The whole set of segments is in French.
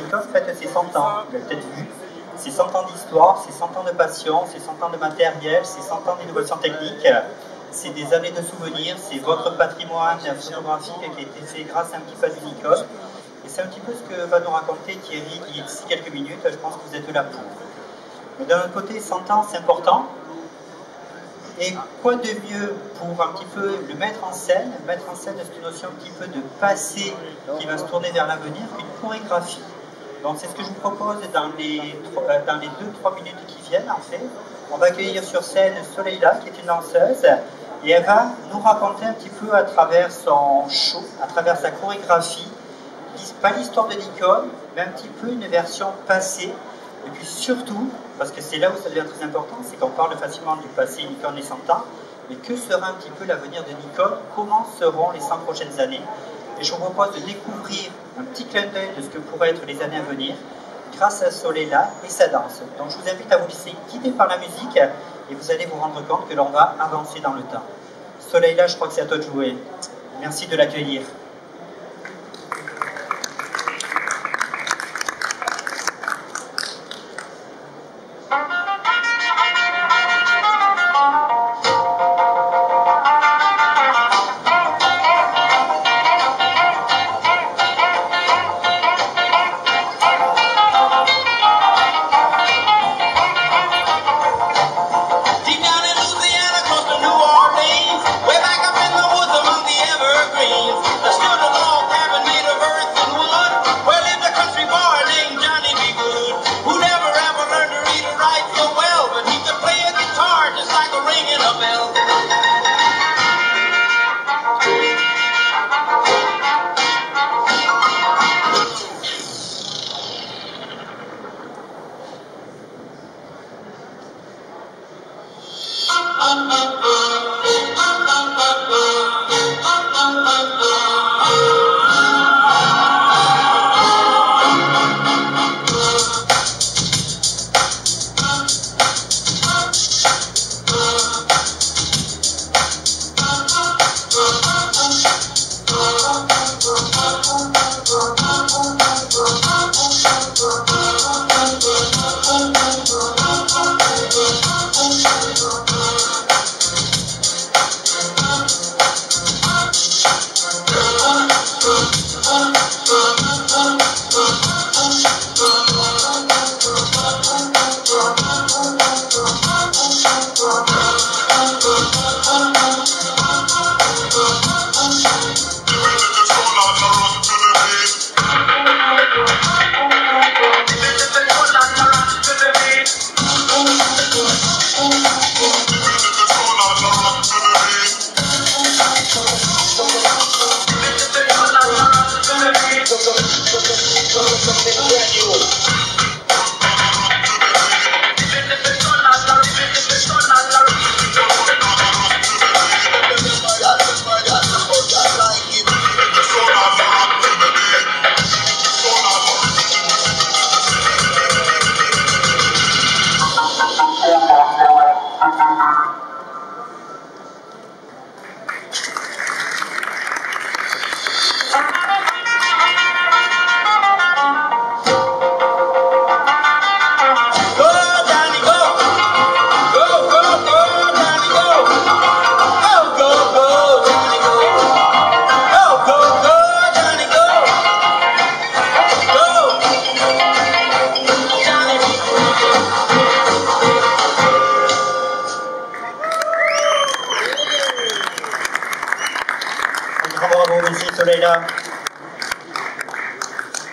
Nikon fête ses 100 ans, vous l'avez peut-être vu. C'est 100 ans d'histoire, c'est 100 ans de passion, c'est 100 ans de matériel, c'est 100 ans d'innovation technique. C'est des années de souvenirs, c'est votre patrimoine photographique qui a été fait grâce à un petit peu du Nikon. Et c'est un petit peu ce que va nous raconter Thierry d'ici quelques minutes. Je pense que vous êtes là pour. Mais d'un autre côté, 100 ans, c'est important. Et quoi de mieux pour un petit peu le mettre en scène cette notion un petit peu de passé qui va se tourner vers l'avenir, qu'une chorégraphie. Donc c'est ce que je vous propose dans les 2-3 minutes qui viennent en fait. On va accueillir sur scène Soleila qui est une danseuse et elle va nous raconter un petit peu à travers son show, à travers sa chorégraphie, pas l'histoire de Nikon, mais un petit peu une version passée. Et puis surtout, parce que c'est là où ça devient très important, c'est qu'on parle facilement du passé Nikon et 100 ans, mais que sera un petit peu l'avenir de Nikon, comment seront les 100 prochaines années. Et je vous propose de découvrir un petit clin d'œil de ce que pourraient être les années à venir, grâce à Soleila et sa danse. Donc je vous invite à vous laisser guider par la musique, et vous allez vous rendre compte que l'on va avancer dans le temps. Soleila, je crois que c'est à toi de jouer. Merci de l'accueillir.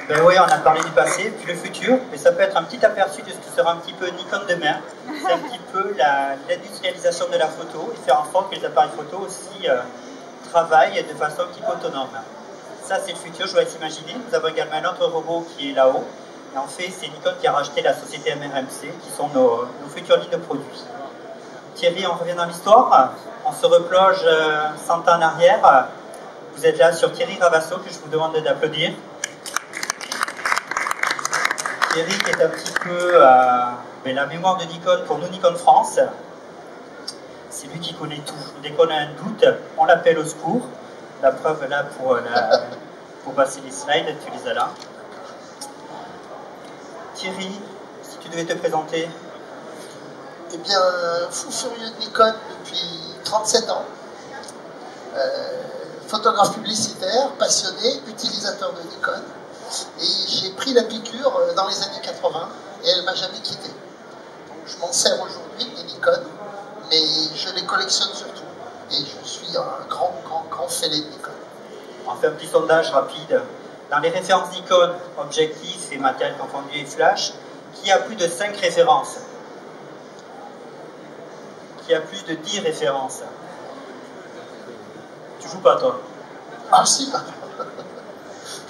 Ben oui, on a parlé du passé, puis le futur, mais ça peut être un petit aperçu de ce que sera un petit peu Nikon demain. C'est un petit peu l'industrialisation de la photo et faire en sorte que les appareils photo aussi travaillent de façon un petit peu autonome. Ça, c'est le futur, je vous laisse imaginer. Nous avons également un autre robot qui est là-haut. Et en fait, c'est Nikon qui a racheté la société MRMC, qui sont nos futures lignes de produits. Thierry, on revient dans l'histoire. On se replonge 100 ans en arrière. Vous êtes là sur Thierry Ravasso, que je vous demande d'applaudir. Thierry qui est un petit peu la mémoire de Nikon pour nous, Nikon France. C'est lui qui connaît tout. Dès qu'on a un doute, on l'appelle au secours. La preuve là pour passer les slides, tu les as là. Thierry, si tu devais te présenter. Eh bien, fou furieux de Nikon depuis 37 ans. Photographe publicitaire, passionné, utilisateur de Nikon. Et j'ai pris la piqûre dans les années 80 et elle ne m'a jamais quitté. Donc je m'en sers aujourd'hui des Nikon, mais je les collectionne surtout. Et je suis un grand fêlé de Nikon. On fait un petit sondage rapide. Dans les références Nikon, objectifs et matériel confondu et flash, qui a plus de 5 références? Qui a plus de 10 références? Tu joues pas, toi? Ah si, bah.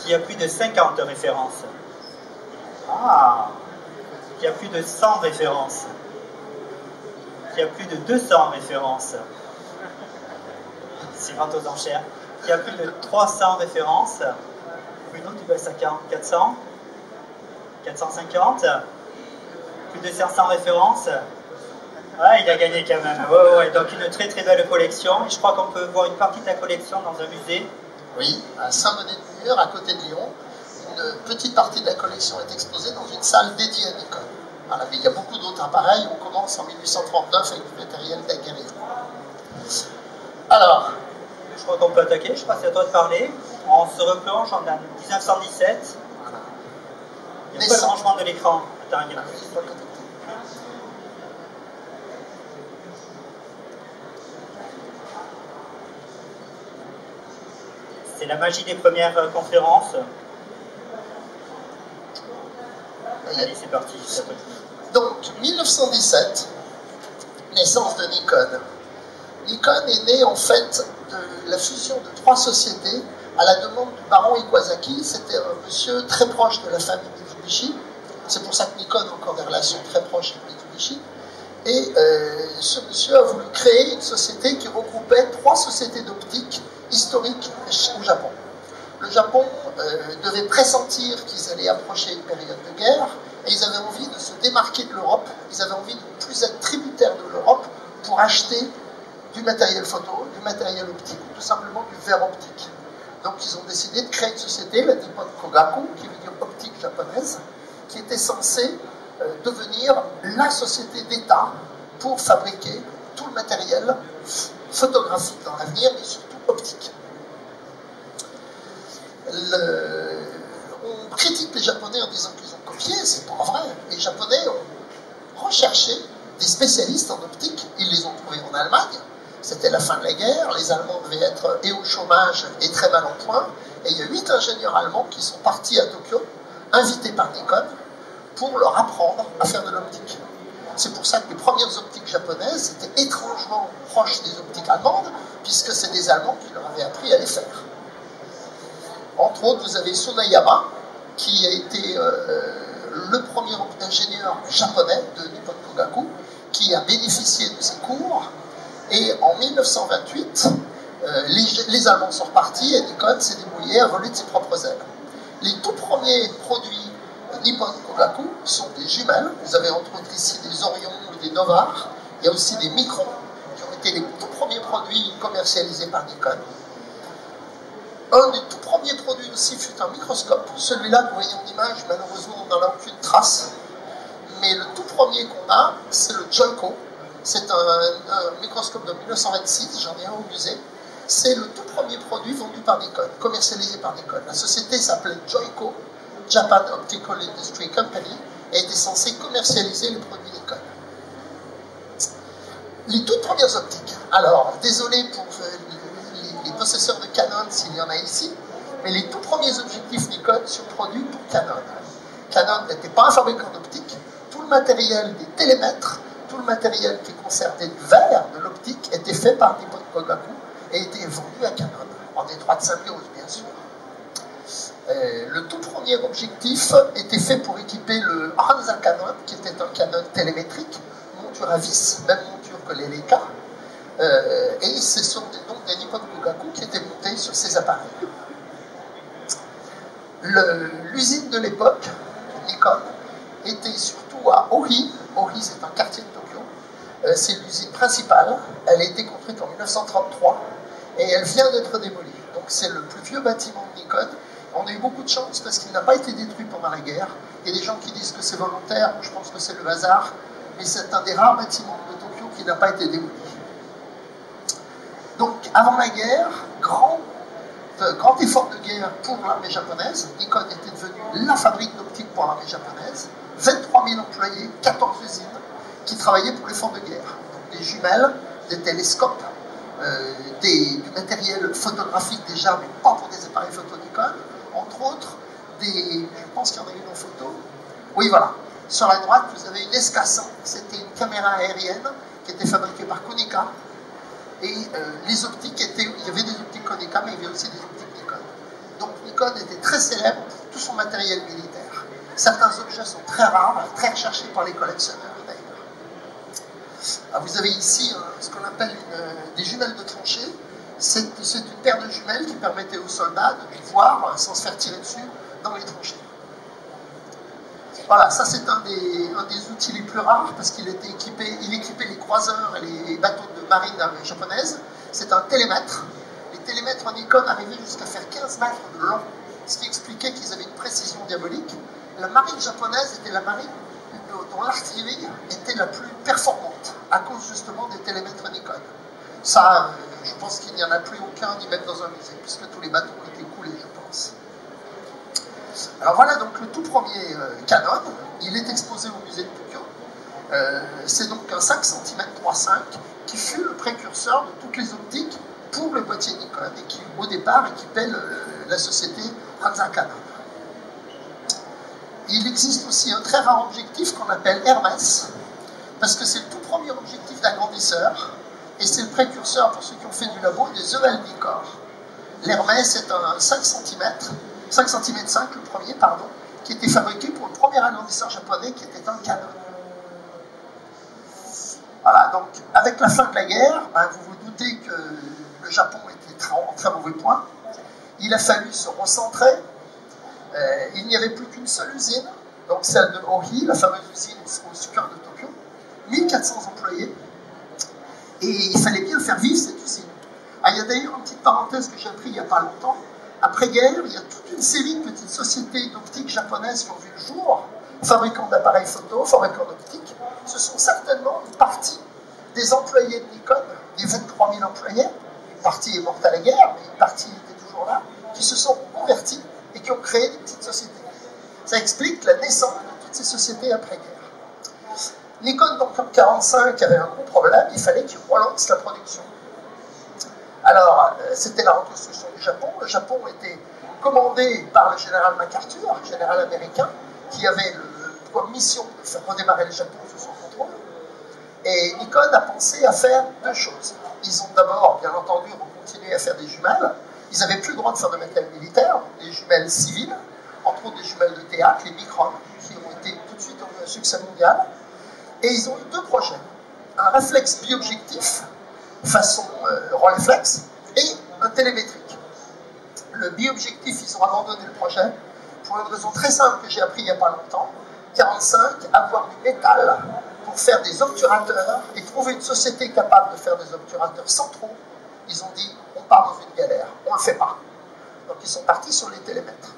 Qui a plus de 50 références? Ah. Qui a plus de 100 références? Qui a plus de 200 références? C'est vente aux enchères. Qui a plus de 300 références? Bruno, tu baisses à 400? 450? Plus de 500 références? Ah, il a gagné quand même. Ouais. Donc une très belle collection. Et je crois qu'on peut voir une partie de ta collection dans un musée. Oui, à Saint-Menet-de-Mur, à côté de Lyon. Une petite partie de la collection est exposée dans une salle dédiée à Nikon. Voilà, mais il y a beaucoup d'autres appareils. On commence en 1839 avec du matériel daguerréen. Alors, je crois qu'on peut attaquer. Je crois que c'est à toi de parler. On se replonge en 1917. voilà. Il y a pas le rangement de l'écran. Attends, il y a... C'est la magie des premières conférences. Allez, c'est parti. Donc, 1917, naissance de Nikon. Nikon est né en fait de la fusion de 3 sociétés à la demande du baron Iwasaki. C'était un monsieur très proche de la famille Mitsubishi. C'est pour ça que Nikon a encore des relations très proches avec Mitsubishi. Et ce monsieur a voulu créer une société qui regroupait 3 sociétés d'optique historiques au Japon. Le Japon devait pressentir qu'ils allaient approcher une période de guerre et ils avaient envie de se démarquer de l'Europe. Ils avaient envie de ne plus être tributaires de l'Europe pour acheter du matériel photo, du matériel optique, ou tout simplement du verre optique. Donc ils ont décidé de créer une société, la Nippon Kogaku, qui veut dire optique japonaise, qui était censée devenir la société d'État pour fabriquer tout le matériel photographique dans l'avenir, mais surtout optique. On critique les Japonais en disant qu'ils ont copié, c'est pas vrai. Les Japonais ont recherché des spécialistes en optique, ils les ont trouvés en Allemagne. C'était la fin de la guerre, les Allemands devaient être et au chômage et très mal en point, et il y a 8 ingénieurs allemands qui sont partis à Tokyo, invités par Nikon, pour leur apprendre à faire de l'optique. C'est pour ça que les premières optiques japonaises étaient étrangement proches des optiques allemandes, puisque c'est des Allemands qui leur avaient appris à les faire. Entre autres, vous avez Tsunayama, qui a été le premier ingénieur japonais de Nippon Kogaku, qui a bénéficié de ses cours. Et en 1928, les Allemands sont repartis et Nikon s'est débrouillé à voler de ses propres ailes. Les tout premiers produits Nippon Kogaku sont des jumelles. Vous avez entre autres ici des Orion ou des Novar. Il y a aussi des Micron, qui ont été les tout premiers produits commercialisés par Nikon. Un des tout premiers produits aussi fut un microscope. Celui-là que vous voyez en image, malheureusement, on n'en a aucune trace. Mais le tout premier qu'on a, c'est le Joico. C'est un microscope de 1926, j'en ai un au musée. C'est le tout premier produit vendu par Nikon, commercialisé par Nikon. La société s'appelait Joico, Japan Optical Industry Company, et était censée commercialiser les produits Nikon. Les toutes premières optiques. Alors, désolé pour les possesseurs de Canon, s'il y en a ici, mais les tout premiers objectifs Nikon sont produits pour Canon. Canon n'était pas un fabricant d'optique. Tout le matériel des télémètres, tout le matériel qui concernait du verre, de l'optique, était fait par Nippon Kogaku et était vendu à Canon, en étroite symbiose, bien sûr. Le tout premier objectif était fait pour équiper le Hansa Canon, qui était un Canon télémétrique, monture à vis, même monture que les Leica, et ce sont donc des Nippon Kogaku qui étaient montés sur ces appareils. L'usine de l'époque, Nikon, était surtout à Ohi. Ohi, c'est un quartier de Tokyo. C'est l'usine principale. Elle a été construite en 1933 et elle vient d'être démolie. Donc c'est le plus vieux bâtiment de Nikon. On a eu beaucoup de chance parce qu'il n'a pas été détruit pendant la guerre. Il y a des gens qui disent que c'est volontaire, je pense que c'est le hasard, mais c'est un des rares bâtiments de Tokyo qui n'a pas été démoli. Donc, avant la guerre, grand effort de guerre pour l'armée japonaise. Nikon était devenue la fabrique d'optique pour l'armée japonaise. 23 000 employés, 14 usines qui travaillaient pour l'effort de guerre. Donc, des jumelles, des télescopes, du matériel photographique déjà, mais pas pour des appareils photo Nikon. Entre autres, je pense qu'il y en a une en photo. Oui, voilà. Sur la droite, vous avez une SK100. C'était une caméra aérienne qui était fabriquée par Konica. Et les optiques il y avait des optiques Konica, mais il y avait aussi des optiques Nikon. Donc Nikon était très célèbre pour tout son matériel militaire. Certains objets sont très rares, très recherchés par les collectionneurs d'ailleurs. Vous avez ici ce qu'on appelle des jumelles de tranchée. C'est une paire de jumelles qui permettait aux soldats de voir sans se faire tirer dessus dans les tranchées. Voilà, ça c'est un des outils les plus rares parce qu'il équipait les croiseurs et les bateaux de marine japonaise. C'est un télémètre. Les télémètres Nikon arrivaient jusqu'à faire 15 mètres de long, ce qui expliquait qu'ils avaient une précision diabolique. La marine japonaise était la marine dont l'artillerie était la plus performante à cause justement des télémètres Nikon. Ça, je pense qu'il n'y en a plus aucun, ni même dans un musée, puisque tous les bateaux ont été coulés, je pense. Alors voilà donc le tout premier Canon, il est exposé au musée de Tokyo. C'est donc un 5 cm 3.5 qui fut le précurseur de toutes les optiques pour le boîtier Nikon et qui au départ équipait la société Hansa Canon. Il existe aussi un très rare objectif qu'on appelle Hermès, parce que c'est le tout premier objectif d'agrandisseur et c'est le précurseur pour ceux qui ont fait du labo des EL Nikkor. L'Hermès est un 5 cm 5 le premier, pardon, qui était fabriqué pour le premier agrandisseur japonais qui était un Canon. Voilà, donc avec la fin de la guerre, vous vous doutez que le Japon était en très mauvais point. Il a fallu se recentrer. Il n'y avait plus qu'une seule usine, donc celle de Ohi, la fameuse usine au cœur de Tokyo, 1400 employés, et il fallait bien faire vivre cette usine. Il y a d'ailleurs une petite parenthèse que j'ai appris il n'y a pas longtemps. Après-guerre, il y a toute une série de petites sociétés d'optique japonaises qui ont vu le jour, fabricants d'appareils photo, fabricants d'optique. Ce sont certainement une partie des employés de Nikon, des 23 000 employés. Une partie est morte à la guerre, mais une partie était toujours là, qui se sont convertis et qui ont créé des petites sociétés. Ça explique la naissance de toutes ces sociétés après-guerre. Nikon, donc en 1945, avait un gros problème, il fallait qu'il relance la production. Alors, c'était la reconstruction du Japon. Le Japon était commandé par le général MacArthur, général américain, qui avait comme mission de faire redémarrer le Japon sous son contrôle. Et Nikon a pensé à faire deux choses. Ils ont d'abord, bien entendu, continué à faire des jumelles. Ils n'avaient plus le droit de faire de matériel militaire, des jumelles civiles, entre autres des jumelles de théâtre, les Micron, qui ont été tout de suite un succès mondial. Et ils ont eu deux projets. Un réflexe biobjectif, façon Rolleiflex, et un télémétrique. Le biobjectif, ils ont abandonné le projet pour une raison très simple que j'ai appris il n'y a pas longtemps. 1945, avoir du métal pour faire des obturateurs et trouver une société capable de faire des obturateurs sans trou, ils ont dit on part dans une galère, on ne le fait pas. Donc ils sont partis sur les télémètres.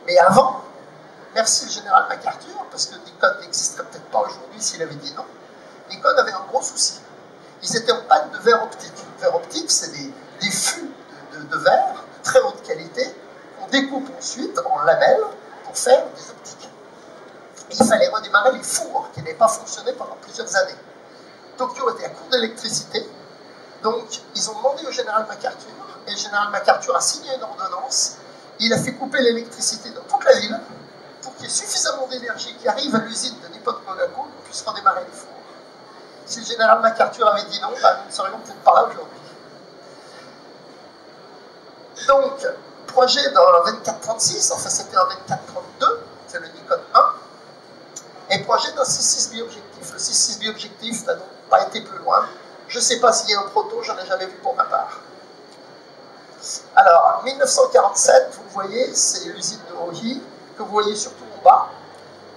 Mais avant, merci le général MacArthur, parce que Nikon n'existerait peut-être pas aujourd'hui s'il avait dit non, Nikon avait un gros souci. Ils étaient en panne de verre optique. Le verre optique, c'est des fûts de verre de très haute qualité qu'on découpe ensuite en lamelles pour faire des optiques. Et il fallait redémarrer les fours qui n'avaient pas fonctionné pendant plusieurs années. Tokyo était à court d'électricité, donc ils ont demandé au général MacArthur, et le général MacArthur a signé une ordonnance. Il a fait couper l'électricité dans toute la ville pour qu'il y ait suffisamment d'énergie qui arrive à l'usine de Nippon Kogaku pour qu'on puisse redémarrer les fours. Si le général MacArthur avait dit non, nous ne serions peut-être pas là aujourd'hui. Donc, projet dans 2436, enfin c'était en 2432, c'est le Nikon 1, et projet d'un 6.6 biobjectif. Le 6.6 biobjectif n'a donc pas été plus loin. Je ne sais pas s'il y a un proto, j'en ai jamais vu pour ma part. Alors, en 1947, vous voyez, c'est l'usine de Ohi, que vous voyez surtout en bas.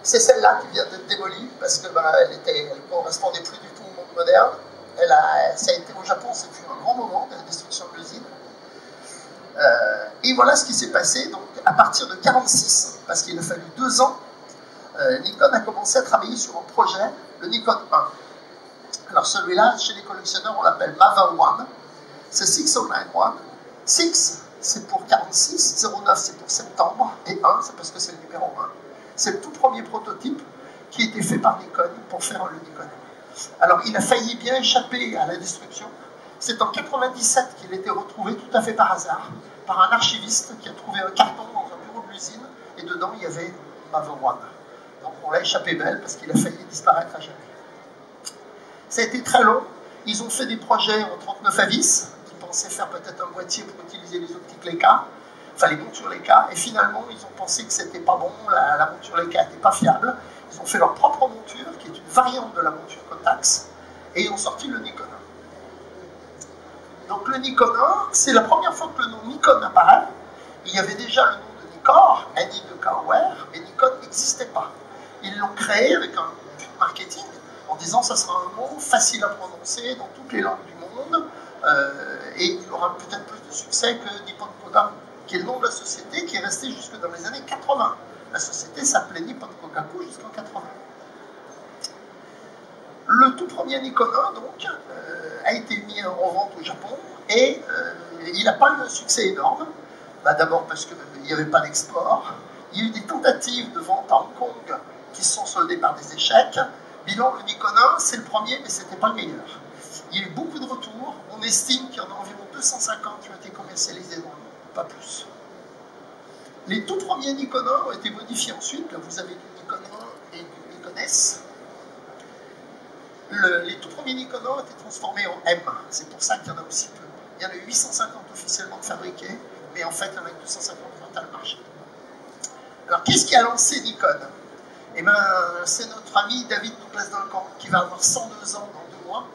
C'est celle-là qui vient d'être démolie, parce que elle ne correspondait plus du tout au monde moderne. Ça a été au Japon, c'est fut un grand moment de la destruction de l'usine. Et voilà ce qui s'est passé donc, à partir de 1946, parce qu'il a fallu 2 ans Nikon a commencé à travailler sur un projet, le Nikon 1. Alors celui-là, chez les collectionneurs, on l'appelle MAVA 1. C'est 6091. 6, c'est pour 46, 09, c'est pour septembre, et 1, c'est parce que c'est le numéro 1. C'est le tout premier prototype qui a été fait par Nikon pour faire le Nikon. Alors, il a failli bien échapper à la destruction. C'est en 97 qu'il a été retrouvé tout à fait par hasard par un archiviste qui a trouvé un carton dans un bureau de l'usine, et dedans, il y avait MAVA 1. Donc, on l'a échappé belle parce qu'il a failli disparaître à jamais. Ça a été très long. Ils ont fait des projets en 39 à vis. Ils pensaient faire peut-être un boîtier pour utiliser les optiques Leica, enfin les montures Leica, et finalement ils ont pensé que c'était pas bon, la monture Leica n'était pas fiable. Ils ont fait leur propre monture, qui est une variante de la monture Contax, et ils ont sorti le Nikon 1. Donc le Nikon 1, c'est la première fois que le nom Nikon apparaît. Il y avait déjà le nom de Nikkor, N-I-K-O-R, mais Nikon n'existait pas. Ils l'ont créé avec un but marketing, en disant ça sera un mot facile à prononcer dans toutes les langues du monde, et il aura peut-être plus de succès que Nippon Koga, qui est le nom de la société, qui est resté jusque dans les années 80. La société s'appelait Nippon Kogaku jusqu'en 80. Le tout premier Nikon 1, donc, a été mis en vente au Japon, et il n'a pas eu un succès énorme. D'abord parce qu'il n'y avait pas d'export. Il y a eu des tentatives de vente à Hong Kong qui se sont soldées par des échecs. Bilan, le Nikon 1, c'est le premier, mais ce n'était pas le meilleur. Il y a eu beaucoup de retours. On estime qu'il y en a environ 250 qui ont été commercialisés dans le monde, pas plus. Les tout premiers Nikon 1 ont été modifiés ensuite. Là, vous avez du Nikon 1 et du Nikon S. Les tout premiers Nikon 1 ont été transformés en M. C'est pour ça qu'il y en a aussi peu. Il y en a eu 850 officiellement fabriqués, mais en fait, il y en a que 250 à le marché. Alors, qu'est-ce qui a lancé Nikon? Eh bien, c'est notre ami David Douglas Duncan, qui va avoir 102 ans dans 2 mois.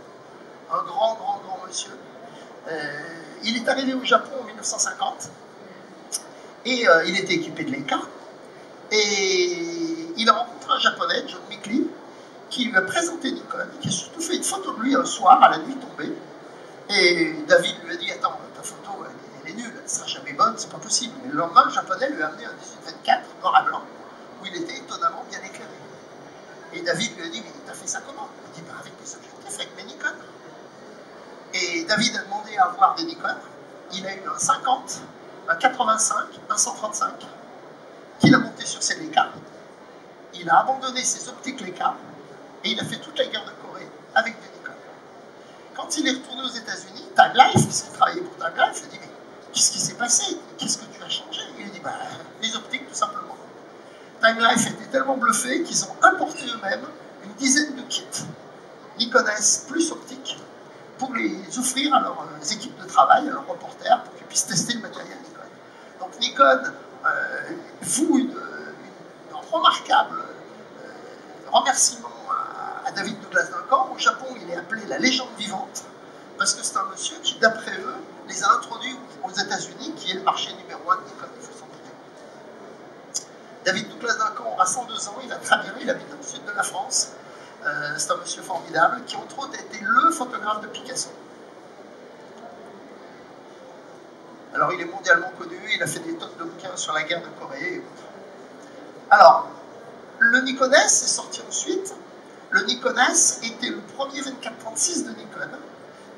Un grand monsieur. Il est arrivé au Japon en 1950, et il était équipé de Leica. Et il a rencontré un japonais, John Mickley, qui lui a présenté Nikon, qui a surtout fait une photo de lui un soir, à la nuit tombée. Et David lui a dit, attends, ta photo, elle est nulle, elle ne sera jamais bonne, c'est pas possible. Et le lendemain, le japonais lui a amené un 18-24, noir à blanc, où il était étonnamment bien éclairé. Et David lui a dit, mais t'as fait ça comment? Il dit, avec des objectifs, avec mes Nikon. Et David a demandé à avoir des Nikon. Il a eu un 50, un 85, un 135, qu'il a monté sur ses Leica. Il a abandonné ses optiques Leica, et il a fait toute la guerre de Corée avec des Nikon. Quand il est retourné aux États-Unis, Time Life, puisqu'il travaillait pour Time Life, il a dit, mais qu'est-ce qui s'est passé? Qu'est-ce que tu as changé? Il a dit, bah, les optiques, tout simplement. Time Life était tellement bluffé qu'ils ont importé eux-mêmes une dizaine de kits Nikon S plus optique pour les offrir à leurs équipes de travail, à leurs reporters, pour qu'ils puissent tester le matériel Nikon. Donc Nikon voue un remarquable remerciement à David Douglas Duncan. Au Japon, il est appelé la légende vivante, parce que c'est un monsieur qui, d'après eux, les a introduits aux États-Unis, qui est le marché numéro 1 de Nikon, il faut s'en douter. David Douglas Duncan aura 102 ans, il va très bien, il habite dans le sud de la France. C'est un monsieur formidable, qui entre autres a été le photographe de Picasso. Alors il est mondialement connu, il a fait des tonnes de bouquins sur la guerre de Corée et autres. Alors, le Nikon S est sorti ensuite. Le Nikon S était le premier 24-36 de Nikon,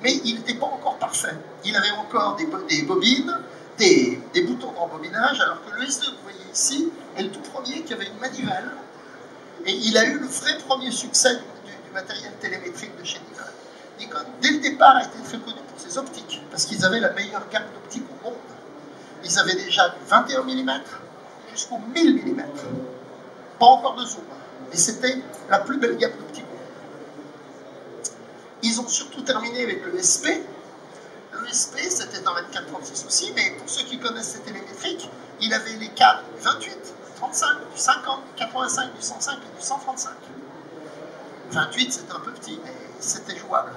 mais il n'était pas encore parfait. Il avait encore des bobines, des boutons de rembobinage, alors que le S2 que vous voyez ici est le tout premier qui avait une manivelle. Et il a eu le vrai premier succès du matériel télémétrique de chez Nikon. Nikon, dès le départ, a été très connu pour ses optiques, parce qu'ils avaient la meilleure gamme d'optiques au monde. Ils avaient déjà du 21 mm jusqu'au 1000 mm. Pas encore de zoom, mais c'était la plus belle gamme d'optiques au monde. Ils ont surtout terminé avec le SP. Le SP, c'était un 24-36 aussi, mais pour ceux qui connaissent les télémétriques, il avait les cadres du 28, du 35, du 50, du 85, du 105 et du 135. 28, c'était un peu petit, mais c'était jouable.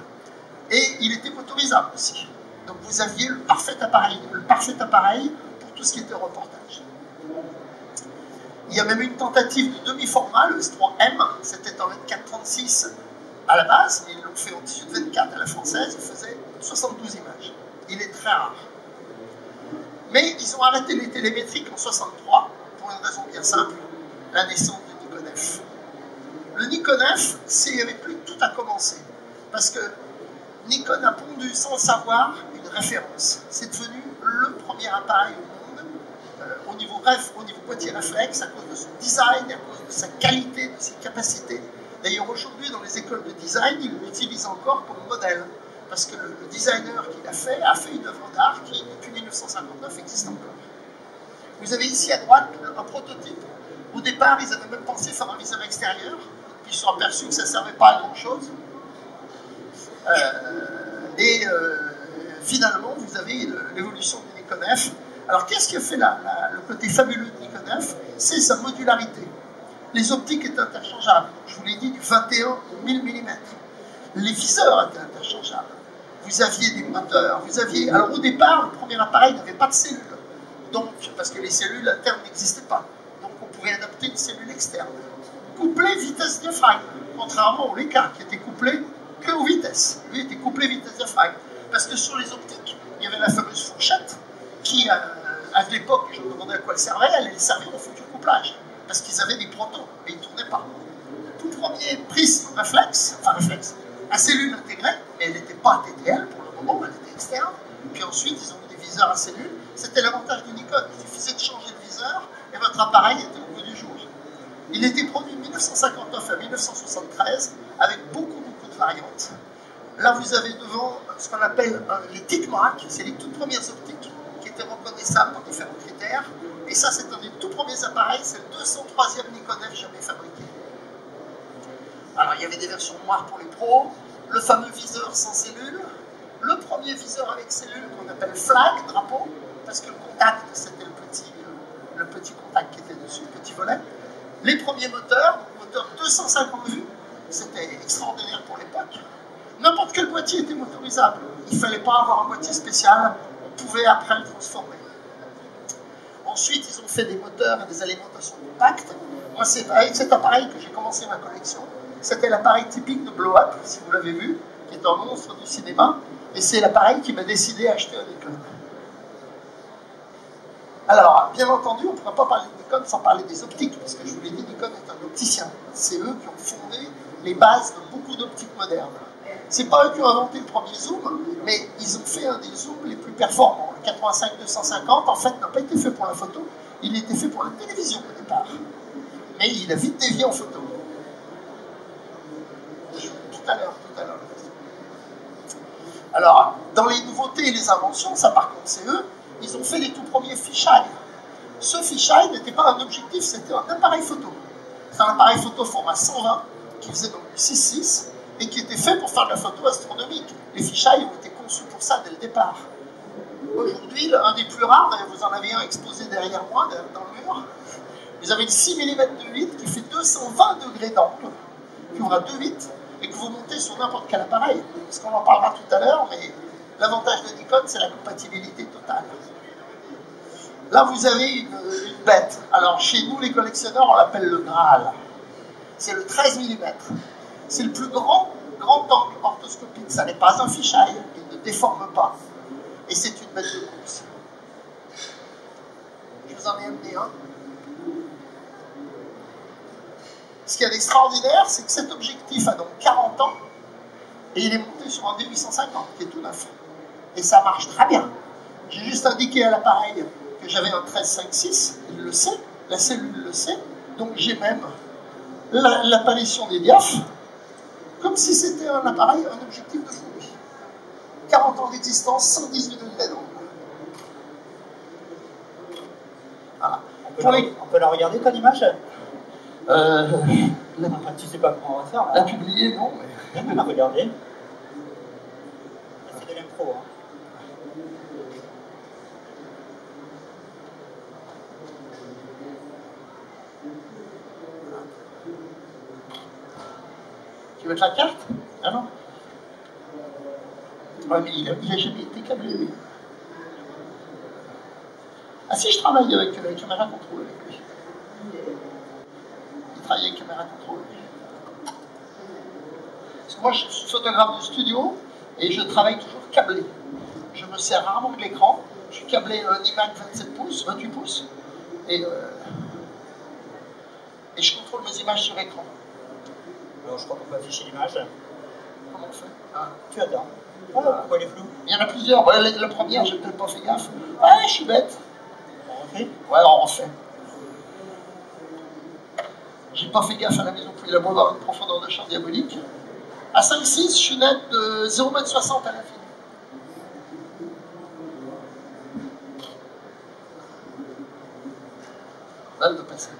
Et il était motorisable aussi. Donc vous aviez le parfait appareil pour tout ce qui était reportage. Il y a même une tentative de demi-format, le S3M, c'était en 24-36 à la base, mais ils l'ont fait en 18-24 à la française, il faisait 72 images. Il est très rare. Mais ils ont arrêté les télémétriques en 63, pour une raison bien simple, la naissance de Nikon F. Le Nikon F, c'est avec lui que tout a commencé. Parce que Nikon a pondu sans le savoir une référence. C'est devenu le premier appareil au monde, au niveau boîtier réflexe, à cause de son design, à cause de sa qualité, de ses capacités. D'ailleurs, aujourd'hui, dans les écoles de design, ils l'utilisent encore comme modèle. Parce que le designer qui l'a fait a fait une œuvre d'art qui, depuis 1959, existe encore. Vous avez ici à droite un prototype. Au départ, ils avaient même pensé faire un viseur extérieur, puis ils se sont aperçus que ça ne servait pas à grand-chose. Finalement, vous avez l'évolution du Nikon F. Alors, qu'est-ce qui a fait le côté fabuleux de Nikon F? C'est sa modularité. Les optiques étaient interchangeables. Je vous l'ai dit, du 21 au 1000 mm. Les viseurs étaient interchangeables. Vous aviez des moteurs. Alors, au départ, le premier appareil n'avait pas de cellules. Donc, parce que les cellules internes n'existaient pas. Donc, on pouvait adapter une cellule externe. Couplé vitesse diaphragme, contrairement au Leica, qui était couplé que aux vitesses. Lui était couplé vitesse diaphragme. Parce que sur les optiques, il y avait la fameuse fourchette qui, à l'époque, je me demandais à quoi elle servait, elle allait servir au futur couplage. Parce qu'ils avaient des protons, mais ils ne tournaient pas. Tout premier prisme réflexe, à cellule intégrée, mais elle n'était pas TTL pour le moment, elle était externe. Puis ensuite, ils ont mis des viseurs à cellules. C'était l'avantage du Nikon. Il suffisait de changer le viseur et votre appareil était au bout du jour. Il était produit de 1959 à 1973 avec beaucoup de variantes. Là, vous avez devant ce qu'on appelle les tick marks, c'est les toutes premières optiques qui étaient reconnaissables par différents critères. Et ça, c'est un des tout premiers appareils, c'est le 203e Nikon F jamais fabriqué. Alors, il y avait des versions noires pour les pros, le fameux viseur sans cellule, le premier viseur avec cellule qu'on appelle flag, drapeau, parce que le contact, c'était le petit contact qui était dessus, le petit volet. Les premiers moteurs, moteur 250 vues, c'était extraordinaire pour l'époque. N'importe quel boîtier était motorisable. Il ne fallait pas avoir un boîtier spécial, on pouvait après le transformer. Ensuite, ils ont fait des moteurs et des alimentations compactes. Moi, c'est avec cet appareil que j'ai commencé ma collection. C'était l'appareil typique de Blow Up, si vous l'avez vu, qui est un monstre du cinéma. Et c'est l'appareil qui m'a décidé à acheter un Nikon. Alors, bien entendu, on ne pourra pas parler de Nikon sans parler des optiques, parce que je vous l'ai dit, Nikon est un opticien. C'est eux qui ont fondé les bases de beaucoup d'optiques modernes. C'est pas eux qui ont inventé le premier zoom, mais ils ont fait un des zooms les plus performants. Le 85-250, en fait, n'a pas été fait pour la photo, il a été fait pour la télévision au départ. Mais il a vite dévié en photo. Tout à l'heure. Alors, dans les nouveautés et les inventions, ça par contre, c'est eux, ils ont fait les tout premiers fisheye. Ce fisheye n'était pas un objectif, c'était un appareil photo. C'est un appareil photo format 120, qui faisait donc du 6.6, et qui était fait pour faire de la photo astronomique. Les fisheye ont été conçus pour ça dès le départ. Aujourd'hui, un des plus rares, vous en avez un exposé derrière moi, dans le mur, vous avez une 6 mm de 8 qui fait 220 degrés d'angle, qui ouvre à 2,8, et que vous montez sur n'importe quel appareil. Parce qu'on en parlera tout à l'heure, mais l'avantage de Nikon, c'est la compatibilité totale. Là, vous avez une bête. Alors, chez nous, les collectionneurs, on l'appelle le Graal. C'est le 13 mm. C'est le plus grand angle orthoscopique. Ça n'est pas un fisheye, il ne déforme pas. Et c'est une bête de course. Je vous en ai amené un. Ce qu'il y a d'extraordinaire, c'est que cet objectif a donc 40 ans et il est monté sur un D850 qui est tout neuf. Et ça marche très bien. J'ai juste indiqué à l'appareil que j'avais un 13-5-6, il le sait, la cellule le sait, donc j'ai même l'apparition des diaphes, comme si c'était un appareil, un objectif d'aujourd'hui. 40 ans d'existence, 118 degrés d'angle. Voilà. On peut la regarder, ton image? Tu sais pas comment on va faire là. La publier, non, mais... On va regarder. C'est de l'impro, hein. Tu veux la carte? Ah non? Ouais, mais il a jamais été câblé, lui. Ah si, je travaille avec caméra contrôle avec lui. Il travaille avec caméra contrôle. Parce que moi, je suis photographe de studio et je travaille toujours câblé. Je me sers rarement de l'écran. Je suis câblé un iMac 27 pouces, 28 pouces. Et je contrôle mes images sur écran. Alors je crois qu'on peut afficher l'image. Comment on fait? Ah. Tu attends. Pourquoi il est flou? Il y en a plusieurs. Ouais, la première, j'ai peut-être pas fait gaffe. Ouais, je suis bête. On refait? Ouais, on refait. J'ai pas fait gaffe à la maison, puis il a beau avoir une profondeur de champ diabolique. À 5,6, je suis net de 0,60 m à l'infini. Mal de passer.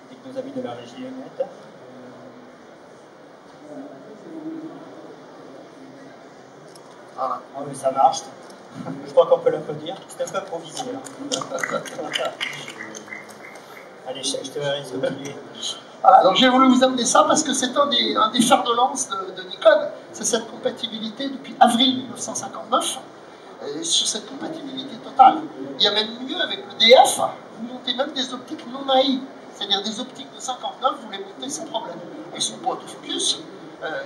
Dès que nos amis de la régie le mettent. Voilà. Oh, mais ça marche. Je crois qu'on peut l'applaudir. C'est un peu improvisé là. Allez, je te laisse continuer. Voilà, donc j'ai voulu vous amener ça parce que c'est un des fers de lance de Nikon. C'est cette compatibilité depuis avril 1959, sur cette compatibilité totale. Il y a même mieux avec le DF, vous montez même des optiques non AI, c'est-à-dire des optiques de 59, vous les montez sans problème. Elles sont pas autofocus,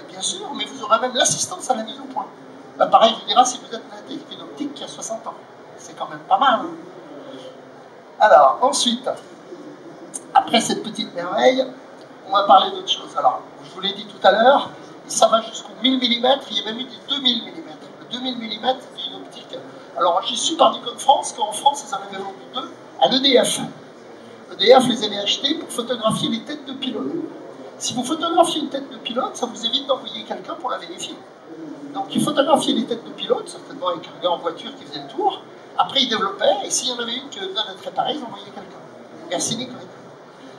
bien sûr, mais vous aurez même l'assistance à la mise au point. L'appareil vous dira si vous êtes natif, une optique qui a 60 ans. C'est quand même pas mal. Hein. Alors, ensuite, après cette petite merveille, on va parler d'autre chose. Alors, je vous l'ai dit tout à l'heure, ça va jusqu'au 1000 mm, il y a même eu des 2000 mm. Le 2000 mm, c'est une optique. Alors, j'ai su par Nikon France qu'en France, ils en avaient vendu 2 à l'EDF. L'EDF les avait achetés pour photographier les têtes de pilotes. Si vous photographiez une tête de pilote, ça vous évite d'envoyer quelqu'un pour la vérifier. Donc, ils photographiaient les têtes de pilotes, certainement avec un gars en voiture qui faisait le tour. Après, ils développaient, et s'il y en avait une qui venait d'être réparée, ils envoyaient quelqu'un. Merci Nikon.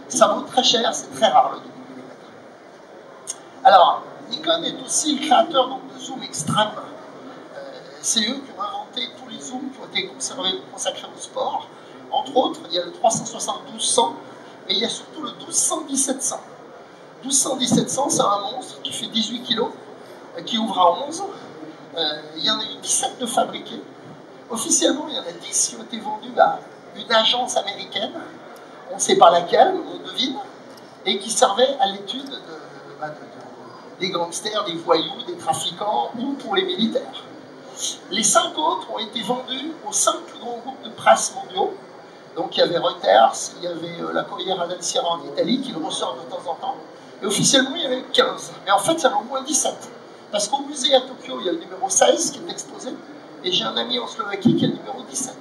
Ça vaut très cher, c'est très rare le 2000 mm. Alors, Nikon est aussi le créateur donc, de zoom extrême. C'est eux qui ont inventé tous les zooms qui ont été consacrés au sport. Entre autres, il y a le 372-100, mais il y a surtout le 1200-1700. 1200-1700, c'est un monstre qui fait 18 kg, qui ouvre à 11. Il y en a eu 17 de fabriqués. Officiellement, il y en a 10 qui ont été vendus à une agence américaine. On ne sait pas laquelle, on devine, et qui servait à l'étude des gangsters, des voyous, des trafiquants, ou pour les militaires. Les 5 autres ont été vendus aux 5 plus grands groupes de presse mondiaux. Donc il y avait Reuters, il y avait la Corriere della Sera en Italie, qui le ressort de temps en temps. Et officiellement, il y en avait 15. Mais en fait, il y en a au moins 17. Parce qu'au musée à Tokyo, il y a le numéro 16 qui est exposé, et j'ai un ami en Slovaquie qui a le numéro 17.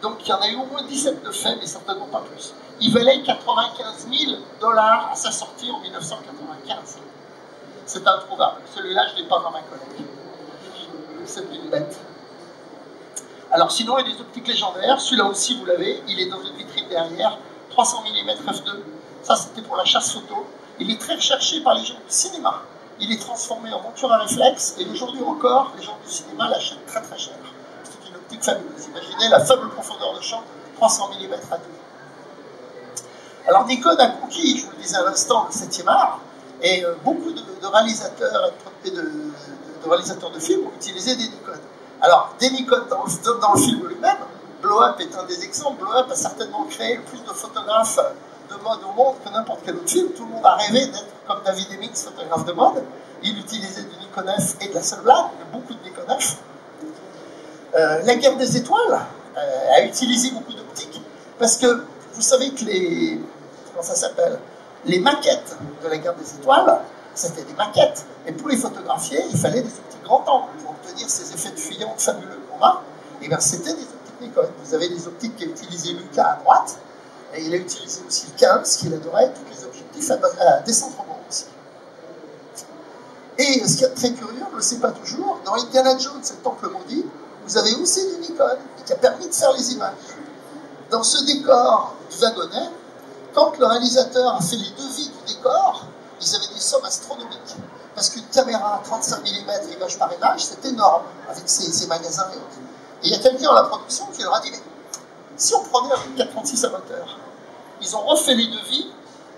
Donc il y en a eu au moins 17 de faits, mais certainement pas plus. Il valait 95 000 $ à sa sortie en 1995. C'est introuvable. Celui-là, je ne l'ai pas dans ma collecte. C'est une bête. Alors sinon, il y a des optiques légendaires. Celui-là aussi, vous l'avez. Il est dans une vitrine derrière. 300 mm f2. Ça, c'était pour la chasse photo. Il est très recherché par les gens du cinéma. Il est transformé en monture à réflexe. Et aujourd'hui encore, les gens du cinéma l'achètent très très cher. C'est une optique fabuleuse. Imaginez la faible profondeur de champ, 300 mm à 2. Alors Nikon a conquis, je vous le disais à l'instant, le 7e art. Et beaucoup de réalisateurs et de réalisateurs de films ont utilisé des Nikon. Alors, des Nikon dans le film lui-même, Blow Up est un des exemples. Blow Up a certainement créé le plus de photographes de mode au monde que n'importe quel autre film. Tout le monde a rêvé d'être comme David Hemmings, photographe de mode. Il utilisait du Nikon F et de la Hasselblad, beaucoup de Nikon F. La guerre des étoiles a utilisé beaucoup d'optiques parce que vous savez que les maquettes de la guerre des étoiles, c'était des maquettes. Et pour les photographier, il fallait des optiques grand angle pour obtenir ces effets de fuyant fabuleux qu'on a. Et bien c'était des optiques Nikon. Vous avez des optiques qu'a utilisé Lucas à droite, et il a utilisé aussi le 15, qu'il adorait, tous les objectifs à décentrement aussi. Et ce qui est très curieux, on ne le sait pas toujours, dans Indiana Jones et le Temple maudit, vous avez aussi du Nikon, et qui a permis de faire les images. Dans ce décor du wagonnet, quand le réalisateur a fait les devis du décor, ils avaient des sommes astronomiques. Parce qu'une caméra à 35 mm image par image, c'est énorme, avec ces magasins et autres. Et il y a quelqu'un dans la production qui leur a dit, mais si on prenait un 436 à moteur, ils ont refait les devis,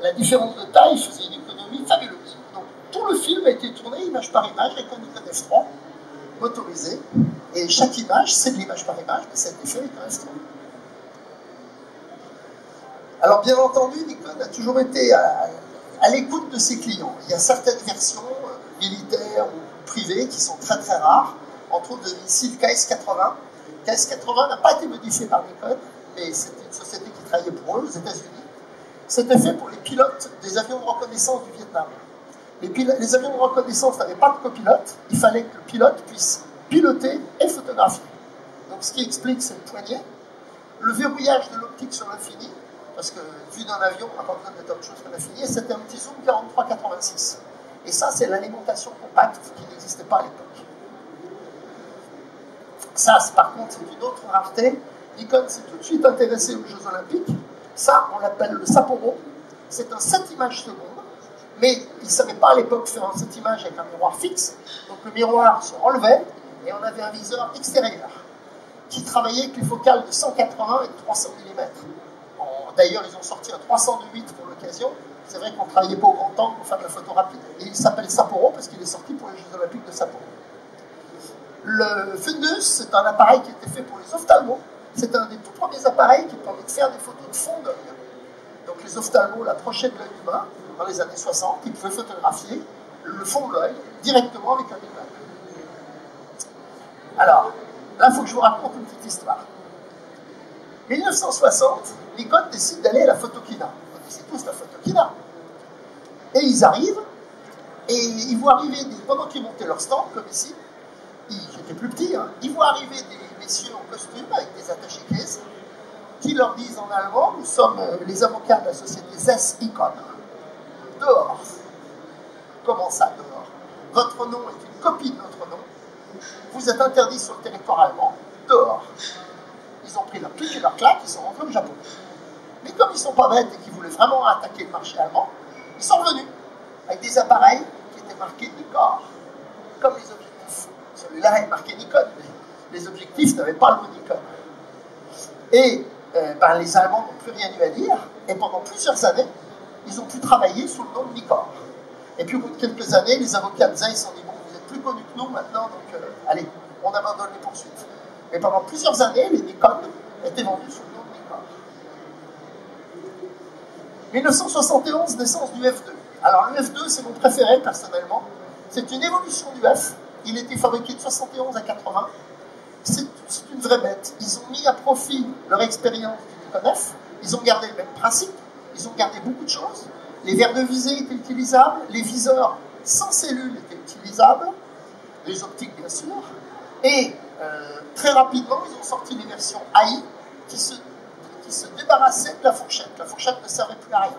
la différence de taille faisait une économie fabuleuse. Donc tout le film a été tourné image par image avec un Nikon F3 motorisé, et chaque image, c'est de l'image par image, mais ça a été fait avec un F3. Alors bien entendu, Nikon a toujours été à l'écoute de ses clients. Il y a certaines versions militaires ou privées qui sont très très rares, entre autres ici le KS80. KS80 n'a pas été modifié par Nikon, mais c'était une société qui travaillait pour eux aux États-Unis. C'était fait pour les pilotes des avions de reconnaissance du Vietnam. Les avions de reconnaissance n'avaient pas de copilote, il fallait que le pilote puisse piloter et photographier. Donc ce qui explique cette poignée, le verrouillage de l'optique sur l'infini, parce que vu d'un avion, on n'a pas besoin d'être autre chose que l'infini, et c'était un petit zoom 43-86. Et ça, c'est l'alimentation compacte qui n'existait pas à l'époque. Ça, par contre, c'est une autre rareté. Nikon s'est tout de suite intéressé aux Jeux Olympiques. Ça, on l'appelle le Sapporo. C'est un 7 images secondes. Mais ils ne savaient pas à l'époque faire un 7 images avec un miroir fixe. Donc le miroir se relevait et on avait un viseur extérieur qui travaillait avec les focales de 180 et de 300 mm. D'ailleurs, ils ont sorti un 308 pour l'occasion. C'est vrai qu'on ne travaillait pas au grand angle pour faire de la photo rapide. Et il s'appelle Sapporo parce qu'il est sorti pour les Jeux Olympiques de Sapporo. Le Fundus, c'est un appareil qui était fait pour les ophtalmos. C'est un des tout premiers appareils qui permet de faire des photos de fond d'œil. Donc les ophtalmos l'approchaient de l'œil humain dans les années 60. Ils pouvaient photographier le fond de l'œil directement avec un immeuble. Alors, là, il faut que je vous raconte une petite histoire. 1960, Nikon décide d'aller à la photokina. Vous connaissez tous la photokina. Et ils arrivent, et ils voient arriver, pendant qu'ils montaient leur stand, comme ici, j'étais plus petit, hein, ils voient arriver des messieurs en costume avec des attachés caisses qui leur disent en allemand, nous sommes les avocats de la société ZES Icon. Dehors. Comment ça, dehors? Votre nom est une copie de notre nom. Vous êtes interdit sur le territoire allemand. Dehors. Ils ont pris leur clic et leur claque, ils sont rentrés au Japon. Mais comme ils ne sont pas bêtes et qu'ils voulaient vraiment attaquer le marché allemand, ils sont revenus avec des appareils qui étaient marqués Nikon, comme les objectifs. Celui-là est marqué Nikon, mais les objectifs n'avaient pas le mot Nikon. Et les Allemands n'ont plus rien eu à dire, et pendant plusieurs années, ils ont pu travailler sous le nom de Nikon. Et puis au bout de quelques années, les avocats de Zeiss ont dit, bon, vous êtes plus connus que nous maintenant, donc allez, on abandonne les poursuites. Mais pendant plusieurs années, les Nikon étaient vendus sous le nom de Nikon. 1971, naissance du F2. Alors le F2, c'est mon préféré personnellement. C'est une évolution du F. Il était fabriqué de 71 à 80. C'est une vraie bête. Ils ont mis à profit leur expérience du Nikon F. Ils ont gardé le même principe. Ils ont gardé beaucoup de choses. Les verres de visée étaient utilisables. Les viseurs sans cellules étaient utilisables. Les optiques, bien sûr. Et très rapidement, ils ont sorti les versions AI qui se débarrassaient de la fourchette. La fourchette ne servait plus à rien.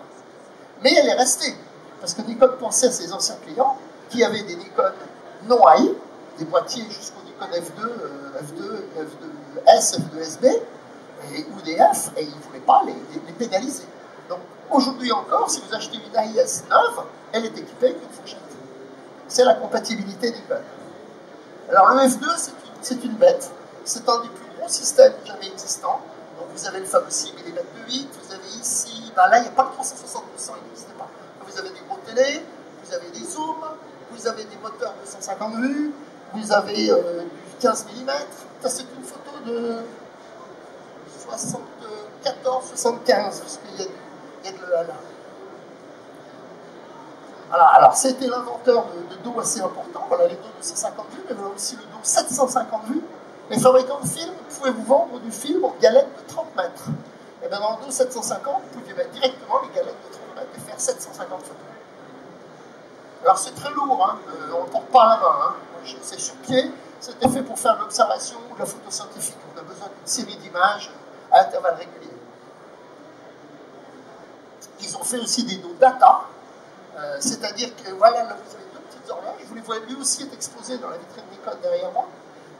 Mais elle est restée. Parce que Nikon pensait à ses anciens clients qui avaient des Nikon non AI, des boîtiers jusqu'au Nikon F2S, F2SB, ou des F, et ils ne voulaient pas les pénaliser. Donc aujourd'hui encore, si vous achetez une AIS neuve, elle est équipée avec une fourchette. C'est la compatibilité Nikon. Alors le F2, c'est une bête. C'est un des plus gros systèmes jamais existants. Donc vous avez le fameux 6 mm de 8, vous avez ici, là il n'y a pas le 360 200, il n'existait pas. Vous avez des gros télés, vous avez des zooms, vous avez des moteurs de 150 vues, vous avez du 15 mm. Ça c'est une photo de 74-75, parce qu'il y a de l'EA là. Alors c'était l'inventeur de dos assez important. Voilà les dos de 150 vues, mais voilà aussi le dos 750 vues. Les fabricants de films pouvaient vous vendre du film en galettes de 30 mètres. Et bien dans le dos 750, vous pouviez mettre directement les galettes de 30 mètres et faire 750 photos. Alors c'est très lourd, hein. On ne le porte pas à la main. Hein. C'est sur pied, c'était fait pour faire de l'observation ou de la photo scientifique. On a besoin d'une série d'images à intervalles réguliers. Ils ont fait aussi des dos data, c'est-à-dire que voilà, là vous avez deux petites horloges, vous les voyez lui aussi être exposées dans la vitrine Nikon derrière moi,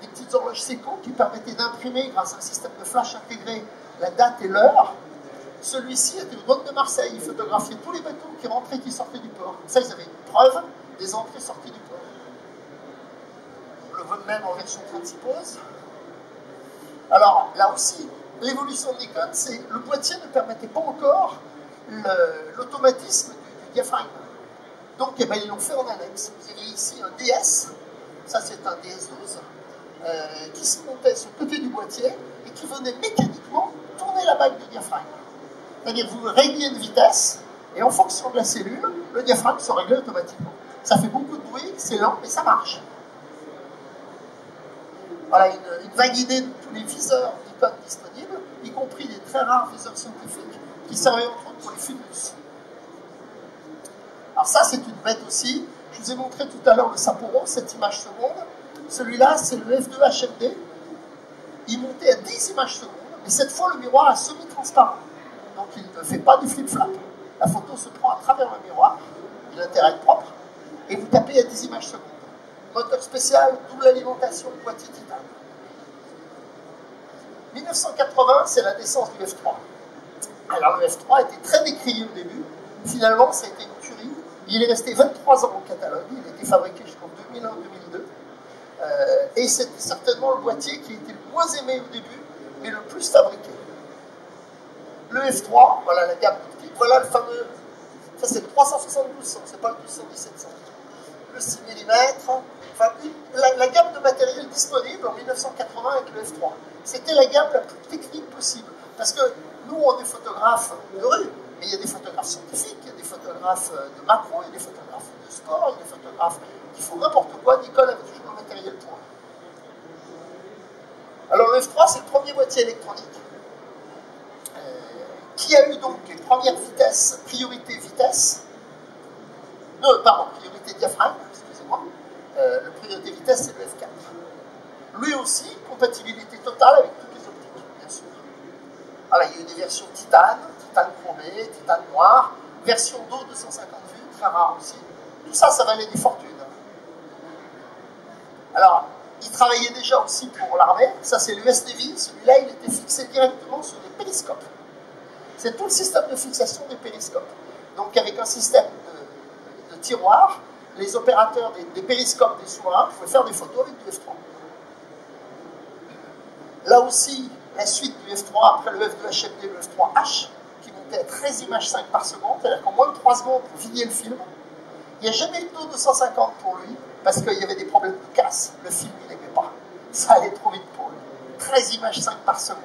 des petites horloges Seiko qui permettaient d'imprimer grâce à un système de flash intégré la date et l'heure. Celui-ci était au dock de Marseille, il photographiait tous les bateaux qui rentraient et qui sortaient du port. Ça, ils avaient une preuve des entrées et sorties du port. On le voit même en version transpose. Alors, là aussi, l'évolution de Nikon, c'est le boîtier ne permettait pas encore l'automatisme du diaphragme. Donc, eh ben, ils l'ont fait en annexe. Vous avez ici un DS, ça c'est un DS12, qui se montait sur le côté du boîtier et qui venait mécaniquement tourner la bague du diaphragme. C'est-à-dire vous régliez une vitesse et en fonction de la cellule, le diaphragme se réglait automatiquement. Ça fait beaucoup de bruit, c'est lent, mais ça marche. Voilà une vague idée de tous les viseurs Nikon disponibles, y compris des très rares viseurs scientifiques, qui servait entre autres pour les Funus. Alors ça, c'est une bête aussi. Je vous ai montré tout à l'heure le Sapporo, cette image seconde. Celui-là, c'est le F2 HMD. Il montait à 10 images secondes, mais cette fois, le miroir est semi-transparent. Donc, il ne fait pas du flip-flap. La photo se prend à travers le miroir, il a intérêt à être propre, et vous tapez à 10 images secondes. Moteur spécial, double alimentation, boîtier titane. 1980, c'est la naissance du F3. Alors, le F3 était très décrié au début. Finalement, ça a été une tuerie. Il est resté 23 ans au catalogue. Il a été fabriqué jusqu'en 2001-2002. Et c'était certainement le boîtier qui était le moins aimé au début, mais le plus fabriqué. Le F3, voilà la gamme optique, voilà le fameux, ça c'est le 372, c'est pas le 1200-1700. Le 6 mm, enfin la gamme de matériel disponible en 1980 avec le F3. C'était la gamme la plus technique possible, parce que nous on est photographes de rue, mais il y a des photographes scientifiques, il y a des photographes de macro, il y a des photographes de sport, il y a des photographes qui font n'importe quoi. Nicole avait toujours le matériel pour eux. Alors le F3 c'est le premier boîtier électronique qui a eu donc les premières vitesses, priorité vitesse, non pardon, priorité diaphragme, excusez-moi, le priorité vitesse c'est le F4. Lui aussi, compatibilité totale avec toutes les optiques, bien sûr. Alors il y a eu des versions titane, titane chromé, titane noir, version d'eau 250 vues, très rare aussi. Tout ça, ça valait des fortunes. Alors, il travaillait déjà aussi pour l'armée, ça c'est l'USDV, celui-là il était fixé directement sur des périscopes. C'est tout le système de fixation des périscopes. Donc avec un système de tiroirs, les opérateurs des périscopes des sous-marins pouvaient faire des photos avec du F3. Là aussi, la suite du F3 après le F2 HMD, le F3H, qui montait à 13 images 5 par seconde, c'est-à-dire qu'en moins de 3 secondes, vous vidiez le film. Il n'y a jamais eu d'eau 250 pour lui, parce qu'il y avait des problèmes de casse. Le film, il n'aimait pas. Ça allait trop vite pour lui. 13 images 5 par seconde.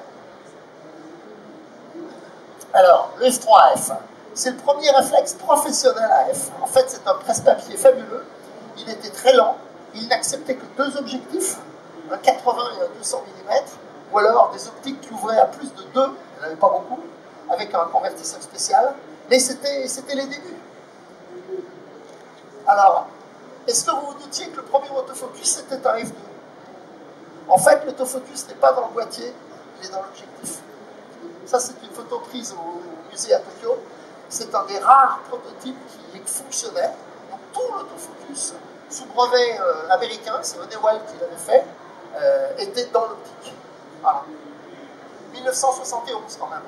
Alors, le F3AF, c'est le premier réflexe professionnel AF. En fait, c'est un presse-papier fabuleux. Il était très lent. Il n'acceptait que 2 objectifs, un 80 et un 200 mm, ou alors des optiques qui ouvraient à plus de 2, il n'y en avait pas beaucoup, avec un convertisseur spécial. Mais c'était les débuts. Alors, est-ce que vous vous doutiez que le premier autofocus c'était un F2? En fait, l'autofocus n'est pas dans le boîtier, il est dans l'objectif. Ça, c'est une photo prise au musée à Tokyo. C'est un des rares prototypes qui fonctionnait. Donc, tout l'autofocus, sous brevet américain, c'est René Wild qui l'avait fait, était dans l'optique. Voilà. 1971 quand même.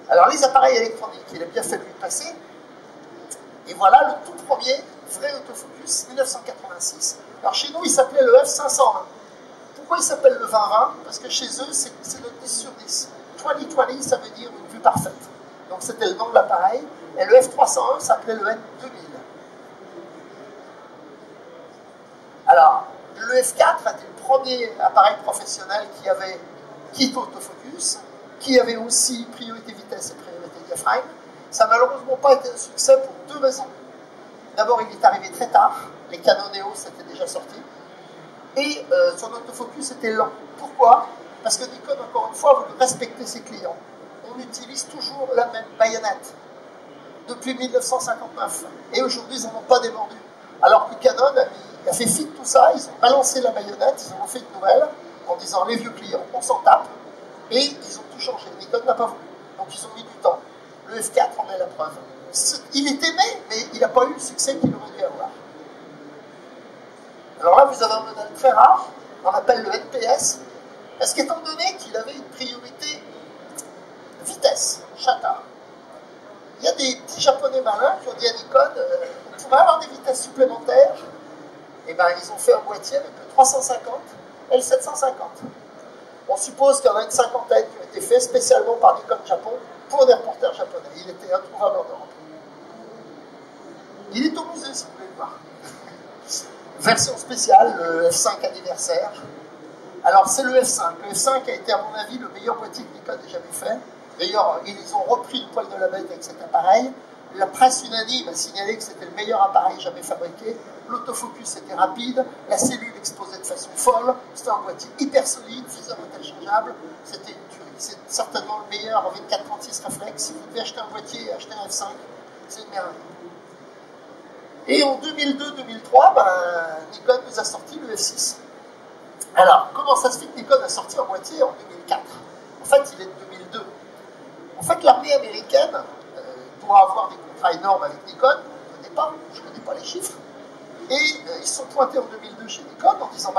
Alors, les appareils électroniques, il a bien fallu y passer. Et voilà le tout premier vrai autofocus, 1986. Alors chez nous, il s'appelait le F501. Pourquoi il s'appelle le 20-20? Parce que chez eux, c'est le 10 sur 10. 20-20, ça veut dire une vue parfaite. Donc c'était le nom de l'appareil. Et le F301 s'appelait le N2000. Alors, le F4 était le premier appareil professionnel qui avait kit autofocus, qui avait aussi priorité vitesse et priorité diaphragme. Ça n'a malheureusement pas été un succès pour 2 raisons. D'abord, il est arrivé très tard. Les Canon EOS étaient déjà sortis. Et son autofocus était lent. Pourquoi? Parce que Nikon, encore une fois, veut respecter ses clients. On utilise toujours la même baïonnette depuis 1959. Et aujourd'hui, ils n'en ont pas démordu. Alors que Canon a fait fi de tout ça. Ils ont balancé la baïonnette, ils en ont fait une nouvelle en disant les vieux clients, on s'en tape. Et ils ont tout changé. Nikon n'a pas voulu. Donc ils ont mis du temps. Le F4 en est la preuve. Il est aimé, mais il n'a pas eu le succès qu'il aurait dû avoir. Alors là, vous avez un modèle très rare, on appelle le NPS, parce qu'étant donné qu'il avait une priorité vitesse, shutter, il y a des petits japonais malins qui ont dit à Nikon, on pourrait avoir des vitesses supplémentaires, et bien ils ont fait un boîtier avec le 350 et le 750. On suppose qu'il y en a une cinquantaine qui ont été faits spécialement par Nikon Japon pour des reporters japonais. Il était introuvable en Europe. Il est au musée si vous voulez le voir. Version spéciale, le F5 anniversaire. Alors c'est le F5. Le F5 a été à mon avis le meilleur boîtier que Nikon ait jamais fait. D'ailleurs, ils ont repris le poil de la bête avec cet appareil. La presse unanime a signalé que c'était le meilleur appareil jamais fabriqué. l'autofocus était rapide, la cellule explosait de façon folle, c'était un boîtier hyper solide, viseur interchangeable, c'était une tuerie. C'est certainement le meilleur en 24-36 réflexe. Si vous devez acheter un boîtier, acheter un F5, c'est une merveille. Et en 2002-2003, Nikon nous a sorti le F6. Alors, comment ça se fait que Nikon a sorti un boîtier en 2004? En fait, il est de 2002. En fait, l'armée américaine doit avoir des contrats énormes avec Nikon. Je ne connais pas les chiffres. Et ils se sont pointés en 2002 chez Nikon en disant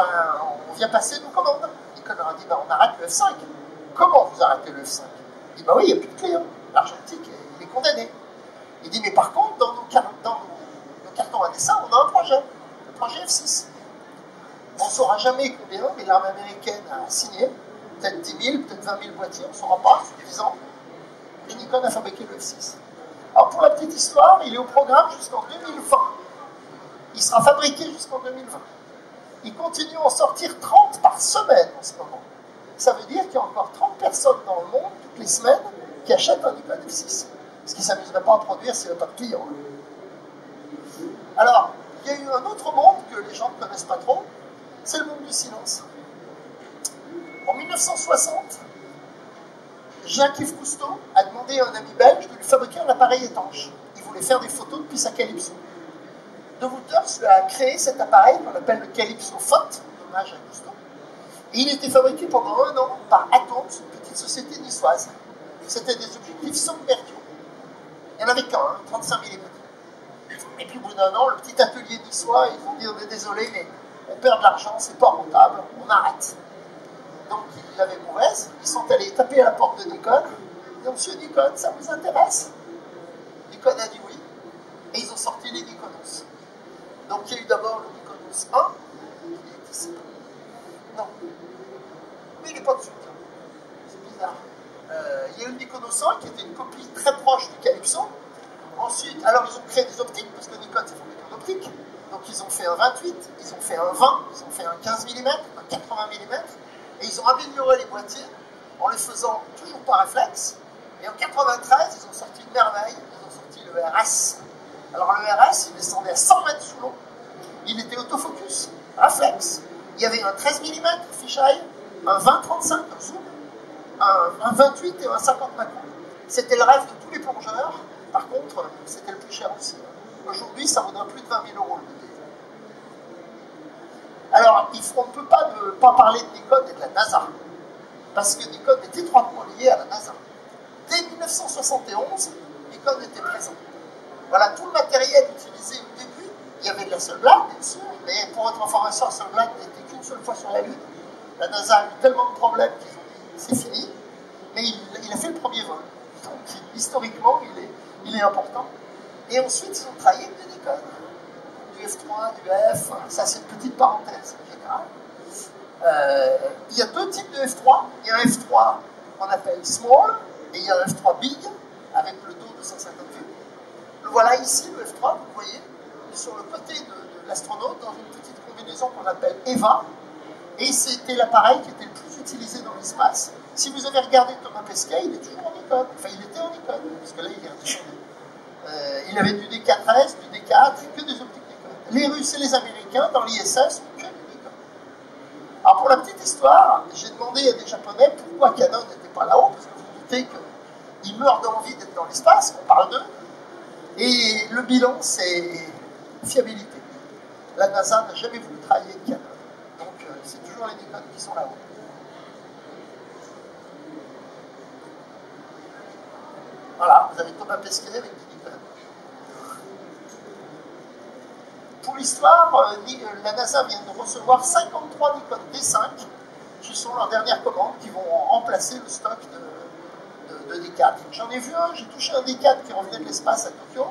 on vient passer nos commandes. Nikon leur a dit on arrête le F5. Comment vous arrêtez le F5? Il dit oui, il n'y a plus de clients. L'argentique, il est condamné. Il dit mais par contre, dans nos cartons à dessin, on a un projet. Le projet F6. On ne saura jamais combien, mais l'armée américaine a signé. Peut-être 10 000, peut-être 20 000 boîtiers, on ne saura pas, suffisant. Et Nikon a fabriqué le F6. Alors pour la petite histoire, il est au programme jusqu'en 2020. Il sera fabriqué jusqu'en 2020. Il continue à en sortir 30 par semaine en ce moment. Ça veut dire qu'il y a encore 30 personnes dans le monde, toutes les semaines, qui achètent un Nikon F6. Ce qui ne s'amuserait pas à produire s'il n'y avait pas de clients. Alors, il y a eu un autre monde que les gens ne connaissent pas trop, c'est le monde du silence. En 1960, Jacques-Yves Cousteau a demandé à un ami belge de lui fabriquer un appareil étanche. Il voulait faire des photos depuis sa Calypso. De Wouters a créé cet appareil qu'on appelle le Calypso Photo, hommage à Cousteau. Et il était fabriqué pendant 1 an par Atoms, une petite société niçoise. C'était des objectifs Sambertio. Il n'y en avait qu'un, 35 mm. Et puis au bout d'1 an, le petit atelier niçois, ils vont dire on est désolé, mais on perd de l'argent, c'est pas rentable, on arrête. Donc il avait mauvaise, ils sont allés taper à la porte de Nikon. Ils ont dit monsieur Nikon, ça vous intéresse? Nikon a dit oui, et ils ont sorti les Nikonos. Donc il y a eu d'abord le Nikonos 1, il est ici. Non, mais il n'est pas dessus. C'est bizarre. Il y a eu le Nikonos 1 qui était une copie très proche du Calypso. Ensuite, alors ils ont créé des optiques, parce que Nikon c'est fabriqué en optique. Donc ils ont fait un 28, ils ont fait un 20, ils ont fait un 15 mm, un 80 mm, et ils ont amélioré les boîtiers en les faisant toujours par réflexe. Et en 93, ils ont sorti une merveille, ils ont sorti le RS. Alors le RS, il descendait à 100 mètres sous l'eau, il était autofocus, réflexe. Il y avait un 13 mm fisheye, un 20-35 un zoom, un 28 et un 50 macro. C'était le rêve de tous les plongeurs. Par contre, c'était le plus cher aussi. Aujourd'hui, ça vaudra plus de 20 000 euros le bouquet. Alors, on ne peut pas ne pas parler de Nikon et de la NASA, parce que Nikon est étroitement lié à la NASA. Dès 1971, Nikon était présent. Voilà, tout le matériel utilisé au début, il y avait de la Hasselblad, bien sûr, mais pour votre information, Hasselblad n'était qu'une seule fois sur la Lune. La NASA a eu tellement de problèmes qu'ils ont dit c'est fini, mais il a fait le premier vol. Donc, historiquement, il est important. Et ensuite, ils ont travaillé avec des Nikon. Du F3, du F, ça c'est une petite parenthèse en général. Il y a 2 types de F3. Il y a un F3 qu'on appelle small, et il y a un F3 big, avec le dos de 150 vues. Le voilà ici, le F3, vous voyez, sur le côté de l'astronaute, dans une petite combinaison qu'on appelle EVA. Et c'était l'appareil qui était le plus utilisé dans l'espace. Si vous avez regardé Thomas Pesquet, il est toujours en Nikon. Enfin, il était en Nikon, parce que là, il est redescendu. Il avait du D4S, du D4, que des optiques Nikon. Les Russes et les Américains, dans l'ISS, que du Nikon. Alors, pour la petite histoire, j'ai demandé à des Japonais pourquoi Canon n'était pas là-haut, parce que vous vous doutez qu'ils meurent d'envie d'être dans l'espace, on parle d'eux. Et le bilan, c'est fiabilité. La NASA n'a jamais voulu travailler avec Canon. Donc, c'est toujours les Nikon qui sont là-haut. Voilà, vous avez Thomas Pesquet avec des Nikon. Pour l'histoire, la NASA vient de recevoir 53 Nikon D5 qui sont leurs dernières commandes, qui vont remplacer le stock de D4. J'en ai vu un, j'ai touché un D4 qui revenait de l'espace à Tokyo.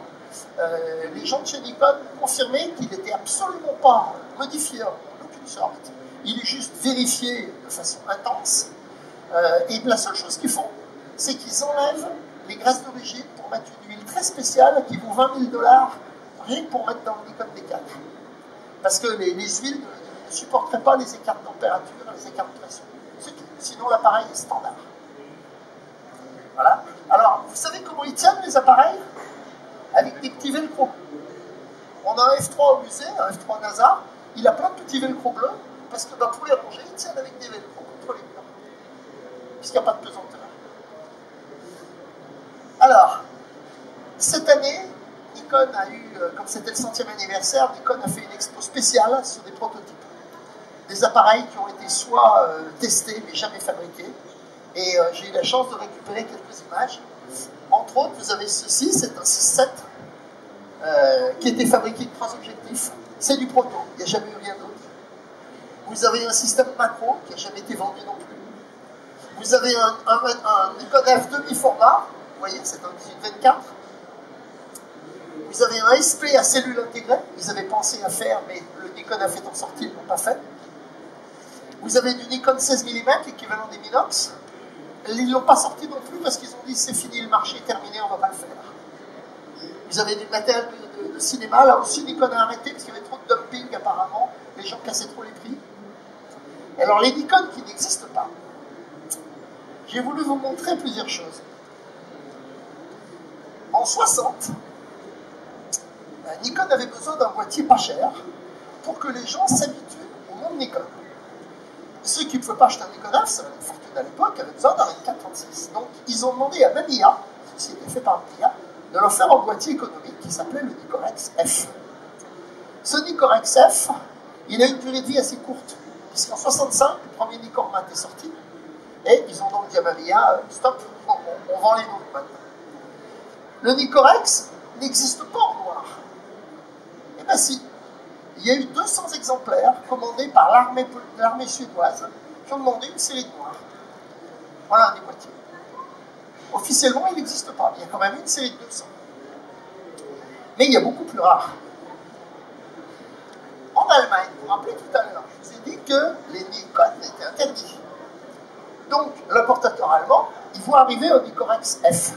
Les gens de chez Nikon confirmaient qu'il n'était absolument pas modifié en aucune sorte. Il est juste vérifié de façon intense. Et la seule chose qu'ils font, c'est qu'ils enlèvent les graisses d'origine pour mettre une huile très spéciale qui vaut 20 000 $, rien que pour mettre dans le Nikon D4. Parce que les huiles ne supporteraient pas les écarts de température, les écarts de pression. C'est tout. Sinon, l'appareil est standard. Voilà. Alors, vous savez comment ils tiennent les appareils? Avec des petits velcro. On a un F3 au musée, un F3 NASA, il a plein de petits velcro bleus, parce que pour les ranger, ils tiennent avec des velcro contre les murs, puisqu'il n'y a pas de pesanteur. Alors, cette année, Nikon a eu, comme c'était le 100e anniversaire, Nikon a fait une expo spéciale sur des prototypes. Des appareils qui ont été soit testés, mais jamais fabriqués. Et j'ai eu la chance de récupérer quelques images. Entre autres, vous avez ceci, c'est un 6-7 qui a été fabriqué avec 3 objectifs. C'est du proto, il n'y a jamais eu rien d'autre. Vous avez un système macro qui n'a jamais été vendu non plus. Vous avez un Nikon F demi-format, vous voyez, c'est un 18-24. Vous avez un SP à cellule intégrée, ils avaient pensé à faire, mais le Nikon F étant sorti, ils ne l'ont pas fait. Vous avez du Nikon 16 mm, équivalent des Minox. Ils ne l'ont pas sorti non plus parce qu'ils ont dit c'est fini, le marché est terminé, on ne va pas le faire. Vous avez du matériel de cinéma, là aussi Nikon a arrêté parce qu'il y avait trop de dumping apparemment, les gens cassaient trop les prix. Alors les Nikon qui n'existent pas, j'ai voulu vous montrer plusieurs choses. En 60, Nikon avait besoin d'un boîtier pas cher pour que les gens s'habituent au monde Nikon. Ceux qui ne pouvaient pas acheter un Nikon F, ça valait une fortune à l'époque, avaient besoin d'un 24-36. Donc ils ont demandé à Mamiya, ceci était fait par Mamiya, de leur faire un boîtier économique qui s'appelait le Nicorex F. Ce Nicorex F, il a une durée de vie assez courte, puisqu'en 65, le premier Nikkor mat est sorti, et ils ont donc dit à Mamiya, stop, on vend les nouveaux maintenant. Le Nicorex n'existe pas en noir. Eh bien si, il y a eu 200 exemplaires commandés par l'armée suédoise qui ont demandé une série de noirs. Voilà un des boîtiers. Officiellement, il n'existe pas. Il y a quand même une série de 200. Mais il y a beaucoup plus rare. En Allemagne, vous vous rappelez tout à l'heure, je vous ai dit que les Nikon étaient interdits. Donc, l'importateur allemand, il voit arriver un Nicorex F.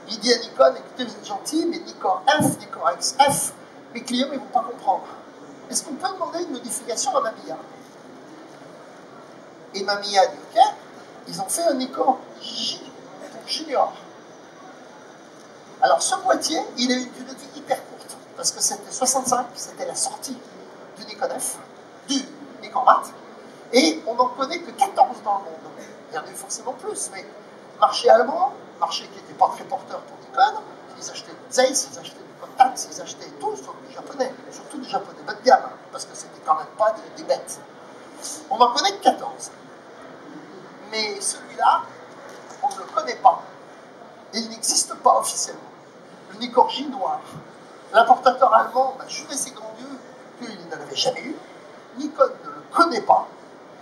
Il dit à Nikon, écoutez, vous êtes gentil, mais Nikon F, Nicorex F, mes clients ne vont pas comprendre. Est-ce qu'on peut demander une modification à Mamiya? Et Mamiya dit ok, ils ont fait un Nikon J, Junior. Alors ce boîtier, il a une durée de vie hyper courte, parce que c'était 65, c'était la sortie du Nikon F, du Nikon mat, et on n'en connaît que 14 dans le monde. Il y en a eu forcément plus, mais marché allemand, marché qui n'était pas très porteur pour Nikon, ils achetaient du Zeiss, ils achetaient du Contax, ils achetaient tous, donc les japonais, surtout des japonais bas de gamme, parce que c'était quand même pas des bêtes. On n'en connaît que 14. Mais celui-là, on ne le connaît pas. Et il n'existe pas officiellement. Le Nikon J noir. L'importateur allemand m'a juré ses grands dieux qu'il n'en avait jamais eu. Nikon ne le connaît pas.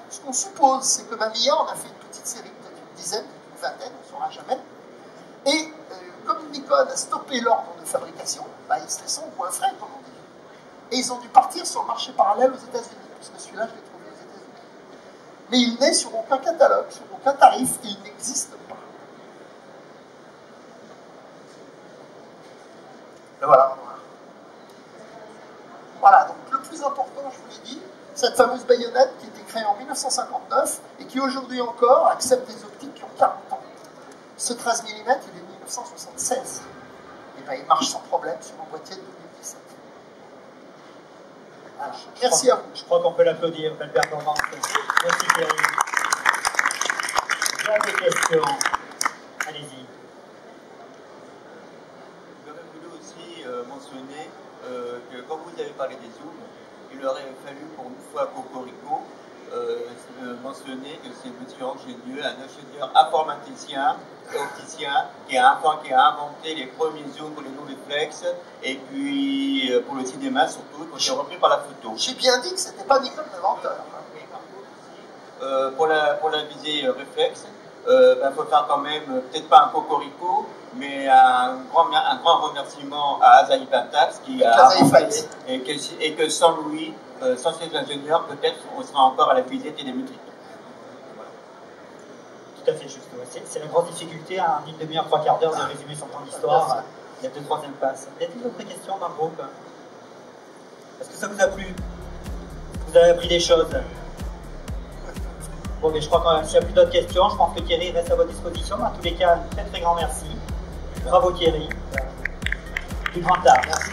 Ce qu'on suppose, c'est que Mamiya en a fait une petite série, peut-être une dizaine, une vingtaine, on ne saura jamais. Et comme Nikon a stoppé l'ordre de fabrication, bah, ils se laissent au point frais, comme on dit. Et ils ont dû partir sur le marché parallèle aux États-Unis, parce que celui-là, je l'ai trouvé aux États-Unis. Mais il n'est sur aucun catalogue, sur aucun tarif, il n'existe pas. Le voilà. Voilà, donc le plus important, je vous l'ai dit, cette fameuse baïonnette qui a été créée en 1959 et qui aujourd'hui encore accepte des optiques qui ont 40 ans. Ce 13 mm, il est de 1976. Et bien, il marche sans problème sur un boîtier de 2017. Voilà. Merci à vous. Je crois qu'on peut l'applaudir, belle performance. Merci Thierry. Il y a des questions. Allez-y. J'aurais voulu aussi mentionner que quand vous avez parlé des zooms, il aurait fallu pour une fois Cocorico mentionner que c'est monsieur ingénieux, un ingénieur informaticien, opticien, qui a inventé les premiers zooms pour les non-réflexes et puis pour le cinéma surtout, qui ont été repris par la photo. J'ai bien dit que c'était pas Nikon l'inventeur. Pour la visée réflexe, faut faire quand même, peut-être pas un cocorico, mais un grand remerciement à Azaï Patax qui a inventé, et que sans lui, sans ces ingénieurs, peut-être on sera encore à la visée télémétrique. Voilà. Tout à fait juste. Ouais. C'est la grande difficulté, en une demi-heure, 3/4 d'heure de résumer son temps d'histoire. Il y a 2-3 impasses. Y a-t-il d'autres questions dans le groupe? Est-ce que ça vous a plu? Vous avez appris des choses? Bon, mais je crois que s'il n'y a plus d'autres questions, je pense que Thierry reste à votre disposition. En tous les cas, un très très grand merci. Bravo Thierry. Du grand art. Merci.